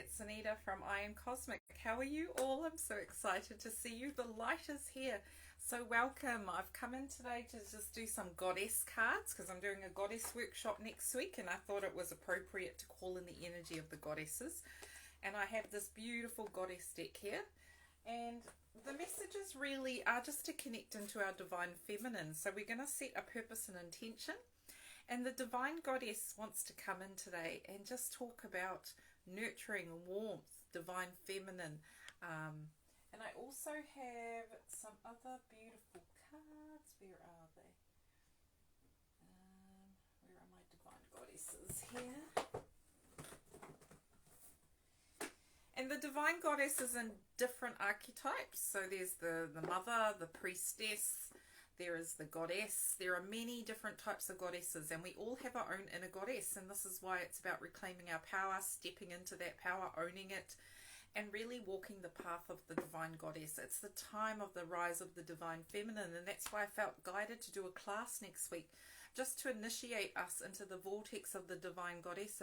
it's Anita from I Am Cosmic. How are you all? I'm so excited to see you. The light is here. So welcome. I've come in today to just do some goddess cards because I'm doing a goddess workshop next week and I thought it was appropriate to call in the energy of the goddesses. And I have this beautiful goddess deck here. And the messages really are just to connect into our divine feminine. So we're going to set a purpose and intention. And the divine goddess wants to come in today and just talk about nurturing, warmth, divine feminine. And I also have some other beautiful cards. Where are they? Where are my divine goddesses here? And the divine goddess is in different archetypes. So there's the mother, the priestess, there is the goddess. There are many different types of goddesses and we all have our own inner goddess, and this is why it's about reclaiming our power, stepping into that power, owning it, and really walking the path of the divine goddess. It's the time of the rise of the divine feminine, and that's why I felt guided to do a class next week just to initiate us into the vortex of the divine goddess.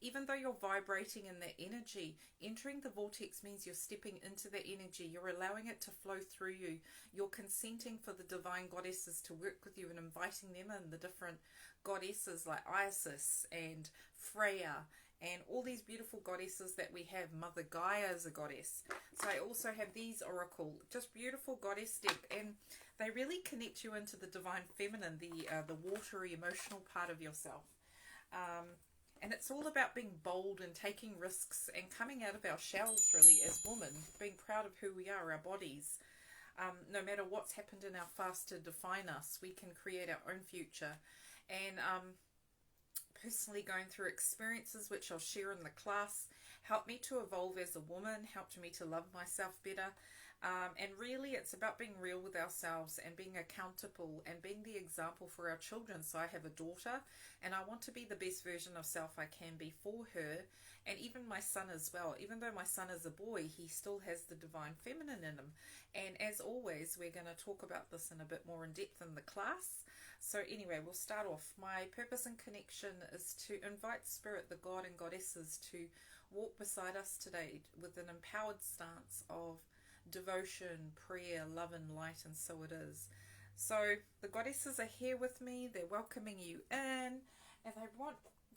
Even though you're vibrating in that energy, entering the vortex means you're stepping into that energy, you're allowing it to flow through you, you're consenting for the divine goddesses to work with you and inviting them in, the different goddesses like Isis and Freya and all these beautiful goddesses that we have. Mother Gaia is a goddess. So I also have these oracle, just beautiful goddess deck, and they really connect you into the divine feminine, the watery emotional part of yourself. And it's all about being bold and taking risks and coming out of our shells really as women, being proud of who we are, our bodies. No matter what's happened in our past to define us, we can create our own future. And personally going through experiences which I'll share in the class helped me to evolve as a woman, helped me to love myself better. And really it's about being real with ourselves and being accountable and being the example for our children. So I have a daughter and I want to be the best version of self I can be for her, and even my son as well. Even though my son is a boy, he still has the divine feminine in him. And as always, we're going to talk about this in a bit more in depth in the class. So anyway, we'll start off. My purpose and connection is to invite spirit, the god and goddesses, to walk beside us today with an empowered stance of devotion, prayer, love and light, and so it is. So the goddesses are here with me, they're welcoming you in, and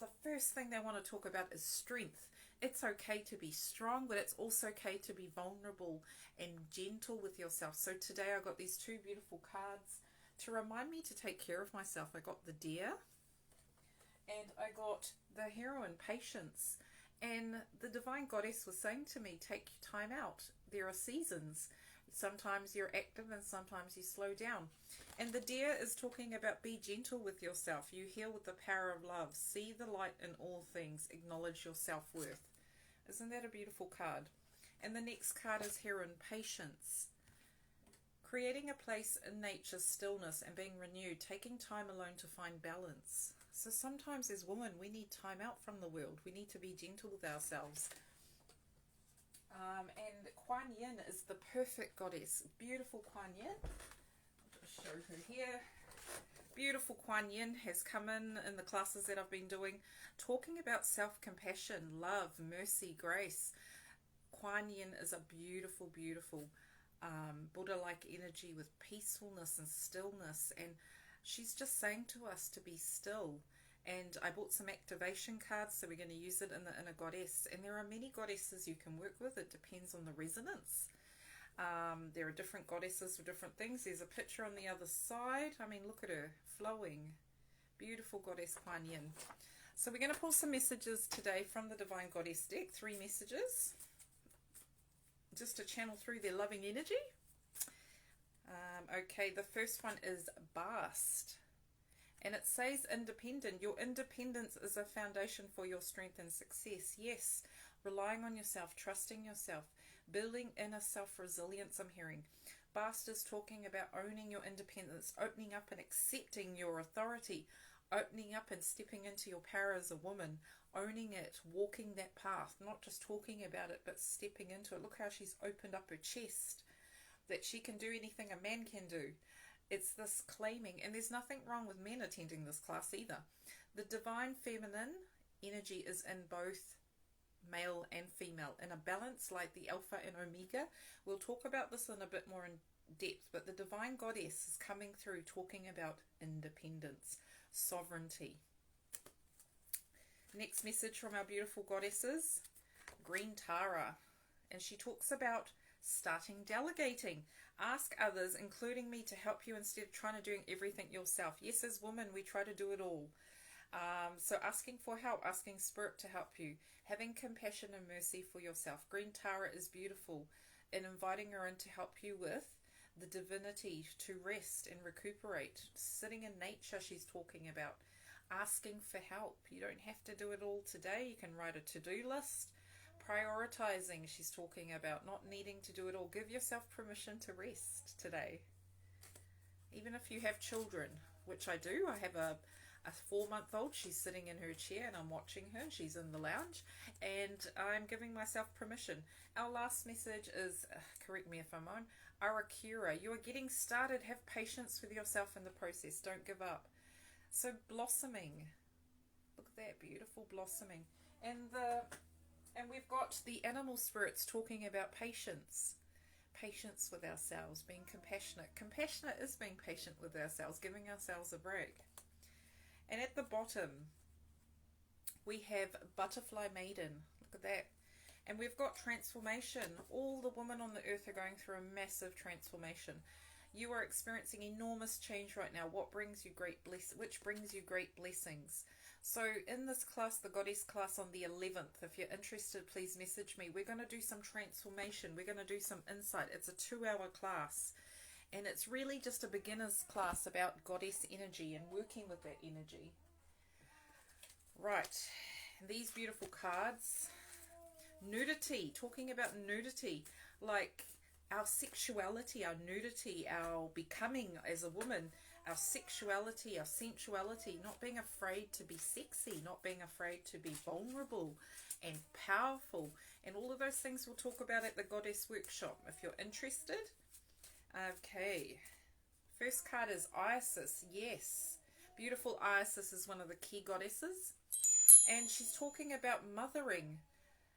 the first thing they want to talk about is strength. It's okay to be strong, but it's also okay to be vulnerable and gentle with yourself. So today I got these two beautiful cards to remind me to take care of myself. I got the deer and I got the heroine, patience. And the divine goddess was saying to me, take your time out. There are seasons. Sometimes you're active and sometimes you slow down. And the deer is talking about be gentle with yourself. You heal with the power of love. See the light in all things. Acknowledge your self-worth. Isn't that a beautiful card? And the next card is heroine, patience. Creating a place in nature's stillness and being renewed. Taking time alone to find balance. So sometimes as women, we need time out from the world. We need to be gentle with ourselves. And Quan is the perfect goddess. Beautiful Quan. I'll just show her here. Beautiful Quan has come in the classes that I've been doing, talking about self-compassion, love, mercy, grace. Quan is a beautiful, beautiful Buddha-like energy with peacefulness and stillness, and she's just saying to us to be still. And I bought some activation cards, so we're going to use it in the inner goddess. And there are many goddesses you can work with. It depends on the resonance. There are different goddesses for different things. There's a picture on the other side. I mean, look at her, flowing. Beautiful goddess Quan Yin. So we're going to pull some messages today from the Divine Goddess deck. 3 messages. Just to channel through their loving energy. Okay, the first one is Bast. And it says independent. Your independence is a foundation for your strength and success. Yes, relying on yourself, trusting yourself, building inner self-resilience, I'm hearing. Bast is talking about owning your independence, opening up and accepting your authority, opening up and stepping into your power as a woman, owning it, walking that path, not just talking about it, but stepping into it. Look how she's opened up her chest, that she can do anything a man can do. It's this claiming, and there's nothing wrong with men attending this class either. The divine feminine energy is in both male and female in a balance like the Alpha and Omega. We'll talk about this in a bit more in depth, but the Divine Goddess is coming through talking about independence, sovereignty. Next message from our beautiful goddesses, Green Tara, and she talks about starting delegating. Ask others, including me, to help you instead of trying to do everything yourself. Yes, as women, we try to do it all. So asking for help, asking Spirit to help you, having compassion and mercy for yourself. Green Tara is beautiful in inviting her in to help you with the divinity to rest and recuperate. Sitting in nature, she's talking about. Asking for help. You don't have to do it all today. You can write a to-do list. Prioritizing, she's talking about, not needing to do it all. Give yourself permission to rest today. Even if you have children, which I do. I have a 4-month-old. She's sitting in her chair and I'm watching her. She's in the lounge and I'm giving myself permission. Our last message is, correct me if I'm wrong, Arakura. You are getting started. Have patience with yourself in the process. Don't give up. So blossoming. Look at that, beautiful blossoming. And we've got the animal spirits talking about patience. Patience with ourselves, being compassionate. Compassionate is being patient with ourselves, giving ourselves a break. And at the bottom, we have Butterfly Maiden. Look at that. And we've got transformation. All the women on the earth are going through a massive transformation. You are experiencing enormous change right now. Which brings you great blessings. So in this class, the Goddess class on the 11th, if you're interested, please message me. We're going to do some transformation. We're going to do some insight. It's a 2-hour class. And it's really just a beginner's class about goddess energy and working with that energy. Right. These beautiful cards. Nudity. Talking about nudity. Like our sexuality, our nudity, our becoming as a woman, our sexuality, our sensuality, not being afraid to be sexy, not being afraid to be vulnerable and powerful, and all of those things we'll talk about at the Goddess Workshop if you're interested. Okay, first card is Isis. Yes, beautiful Isis is one of the key goddesses, and she's talking about mothering.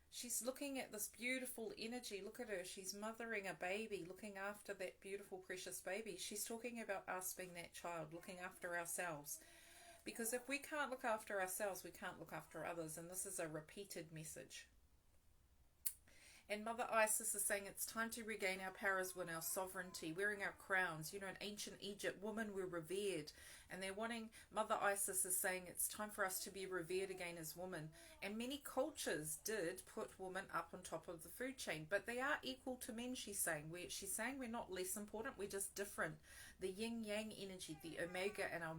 She's looking at this beautiful energy. Look at her. She's mothering a baby, looking after that beautiful, precious baby. She's talking about us being that child, looking after ourselves. Because if we can't look after ourselves, we can't look after others. And this is a repeated message. And Mother Isis is saying it's time to regain our powers, win our sovereignty, wearing our crowns. You know, in ancient Egypt, women were revered. And they're wanting, Mother Isis is saying it's time for us to be revered again as women. And many cultures did put women up on top of the food chain. But they are equal to men, she's saying. She's saying we're not less important, we're just different. The yin-yang energy, the omega and our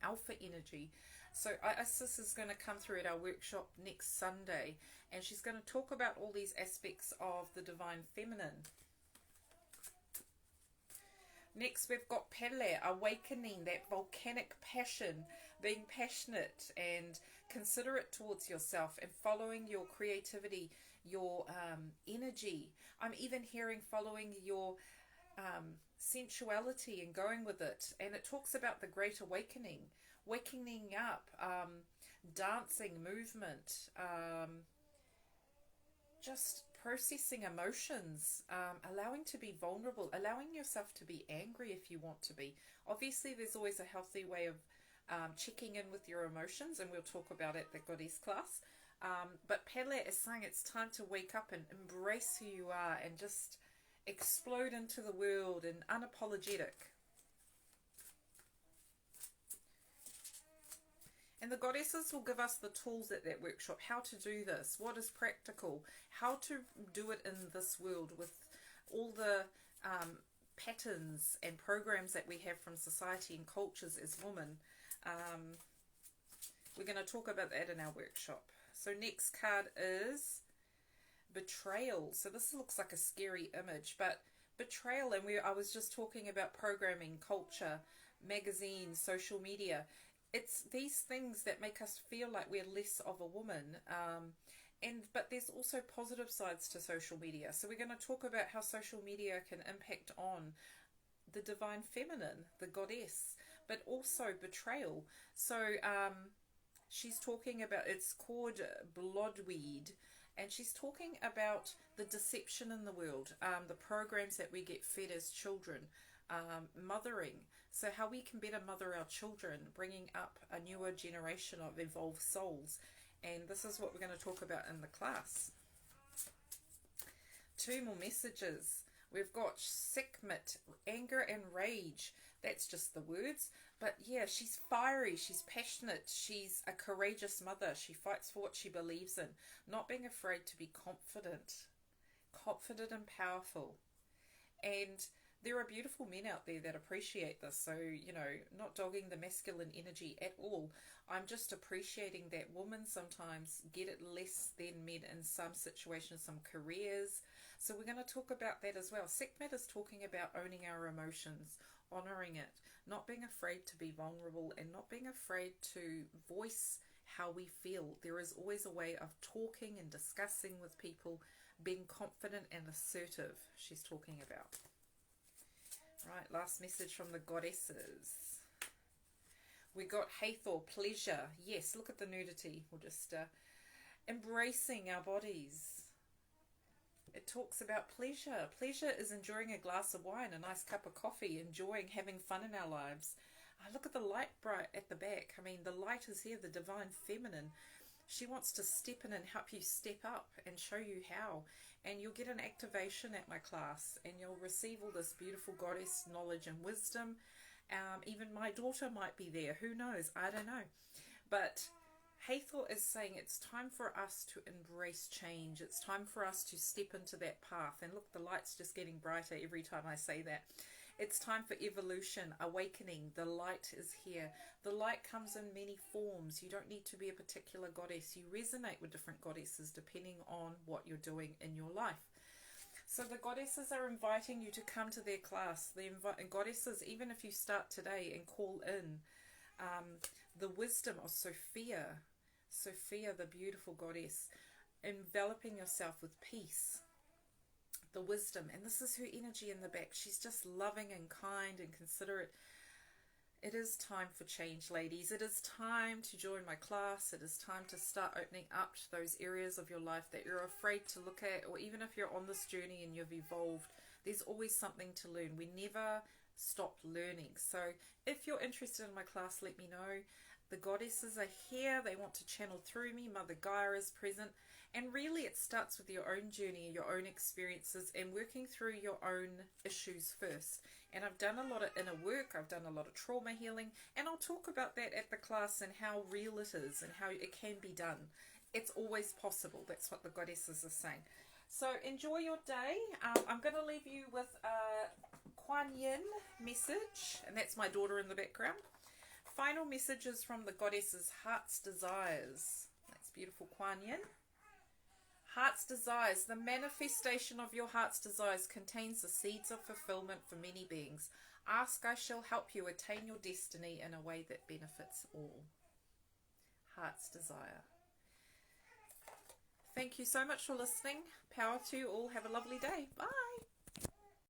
alpha energy. So Isis is going to come through at our workshop next Sunday. And she's going to talk about all these aspects of the divine feminine. Next, we've got Pele, awakening, that volcanic passion, being passionate and considerate towards yourself and following your creativity, your energy. I'm even hearing following your sensuality and going with it. And it talks about the great awakening, waking up, dancing, movement, just processing emotions, allowing to be vulnerable, allowing yourself to be angry if you want to be. Obviously, there's always a healthy way of checking in with your emotions, and we'll talk about it at the Goddess class. But Pele is saying it's time to wake up and embrace who you are and just explode into the world and unapologetic. And the goddesses will give us the tools at that workshop, how to do this, what is practical, how to do it in this world with all the patterns and programs that we have from society and cultures as women. We're going to talk about that in our workshop. So next card is betrayal. So this looks like a scary image, but betrayal, and I was just talking about programming, culture, magazines, social media. It's these things that make us feel like we're less of a woman. But there's also positive sides to social media. So we're going to talk about how social media can impact on the divine feminine, the goddess, but also betrayal. So she's talking about, it's called bloodweed, And she's talking about the deception in the world, the programs that we get fed as children, mothering. So how we can better mother our children, bringing up a newer generation of evolved souls. And this is what we're going to talk about in the class. 2 more messages. We've got Sekhmet, anger and rage. That's just the words. But yeah, she's fiery, she's passionate, she's a courageous mother. She fights for what she believes in. Not being afraid to be confident. Confident and powerful. And there are beautiful men out there that appreciate this. So, you know, not dogging the masculine energy at all. I'm just appreciating that women sometimes get it less than men in some situations, some careers. So we're going to talk about that as well. Sekhmet is talking about owning our emotions, honoring it, not being afraid to be vulnerable, and not being afraid to voice how we feel. There is always a way of talking and discussing with people, being confident and assertive, she's talking about. Right, last message from the goddesses. We got Hathor, pleasure. Yes, look at the nudity. We'll just embracing our bodies. It talks about pleasure. Pleasure is enjoying a glass of wine, a nice cup of coffee, enjoying having fun in our lives. Look at the light bright at the back. I mean, the light is here, the divine feminine. She wants to step in and help you step up and show you how. And you'll get an activation at my class, and you'll receive all this beautiful goddess knowledge and wisdom. Even my daughter might be there. Who knows? I don't know. But Hathor is saying it's time for us to embrace change. It's time for us to step into that path. And look, the light's just getting brighter every time I say that. It's time for evolution, awakening. The light is here. The light comes in many forms. You don't need to be a particular goddess. You resonate with different goddesses depending on what you're doing in your life. So the goddesses are inviting you to come to their class. The goddesses, even if you start today and call in, the wisdom of Sophia, the beautiful goddess, enveloping yourself with peace, the wisdom, and this is her energy in the back. She's just loving and kind and considerate. It is time for change, ladies. It is time to join my class. It is time to start opening up to those areas of your life that you're afraid to look at, or even if you're on this journey and you've evolved, there's always something to learn. We never stop learning. So if you're interested in my class, let me know. The goddesses are here. They want to channel through me. Mother Gaia is present. And really it starts with your own journey, your own experiences, and working through your own issues first. And I've done a lot of inner work. I've done a lot of trauma healing. And I'll talk about that at the class and how real it is and how it can be done. It's always possible. That's what the goddesses are saying. So enjoy your day. I'm going to leave you with a Quan message. And that's my daughter in the background. Final messages from the goddesses, Heart's Desires. That's beautiful, Quan Yin. Heart's desires. The manifestation of your heart's desires contains the seeds of fulfillment for many beings. Ask, I shall help you attain your destiny in a way that benefits all. Heart's desire. Thank you so much for listening. Power to you all. Have a lovely day. Bye.